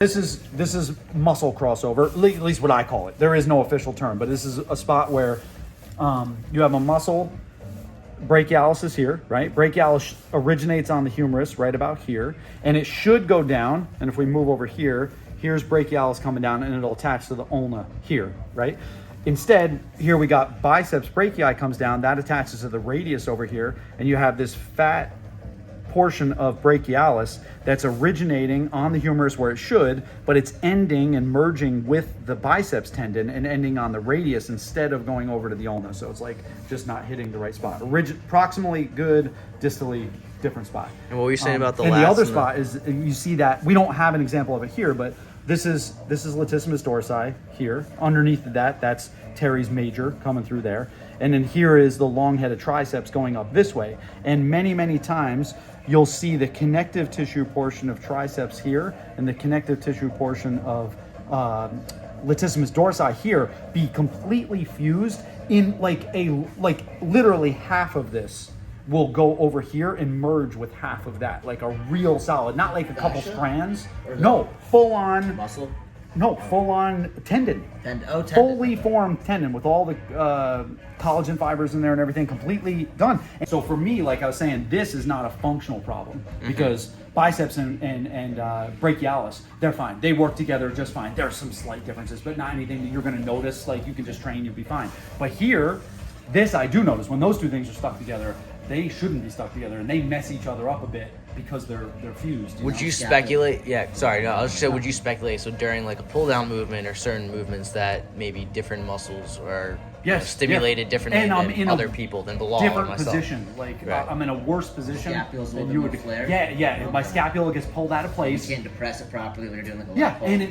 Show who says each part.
Speaker 1: This is muscle crossover, at least what I call it. There is no official term, but this is a spot where you have a muscle. Brachialis is here, right? Brachialis originates on the humerus right about here, and it should go down. And if we move over here, here's brachialis coming down, and it'll attach to the ulna here, right? Instead, here we got biceps brachii comes down, that attaches to the radius over here, and you have this fat portion of brachialis that's originating on the humerus where it should, but it's ending and merging with the biceps tendon and ending on the radius instead of going over to the ulna. So it's like just not hitting the right spot. Proximally good, distally different spot.
Speaker 2: And what were you saying about the
Speaker 1: and
Speaker 2: last?
Speaker 1: The other spot is, you see that we don't have an example of it here, but this is latissimus dorsi here. Underneath that, that's teres major coming through there. And then here is the long-headed triceps going up this way. And many, many times you'll see the connective tissue portion of triceps here and the connective tissue portion of latissimus dorsi here be completely fused in like literally half of this will go over here and merge with half of that, like a real solid, not like a couple strands. No, full on
Speaker 3: muscle.
Speaker 1: No, full on tendon.
Speaker 3: Tendon.
Speaker 1: Fully formed tendon with all the collagen fibers in there and everything completely done. And so for me, like I was saying, this is not a functional problem because biceps and brachialis, they're fine. They work together just fine. There's some slight differences, but not anything that you're going to notice. Like you can just train, you'll be fine. But here, this I do notice when those two things are stuck together, they shouldn't be stuck together and they mess each other up a bit because they're fused.
Speaker 2: Would you speculate? Yeah, sorry. No, I was just saying, would you speculate? So during like a pull down movement or certain movements that maybe different muscles are stimulated differently than other people than below
Speaker 1: different
Speaker 2: myself.
Speaker 1: Position. Like I'm in a worse position.
Speaker 3: Scapula's a
Speaker 1: than
Speaker 3: little
Speaker 1: you
Speaker 3: bit
Speaker 1: would.
Speaker 3: more flared.
Speaker 1: Yeah. My scapula gets pulled out of place.
Speaker 3: You can't depress it properly when you're doing like a
Speaker 1: Yeah, and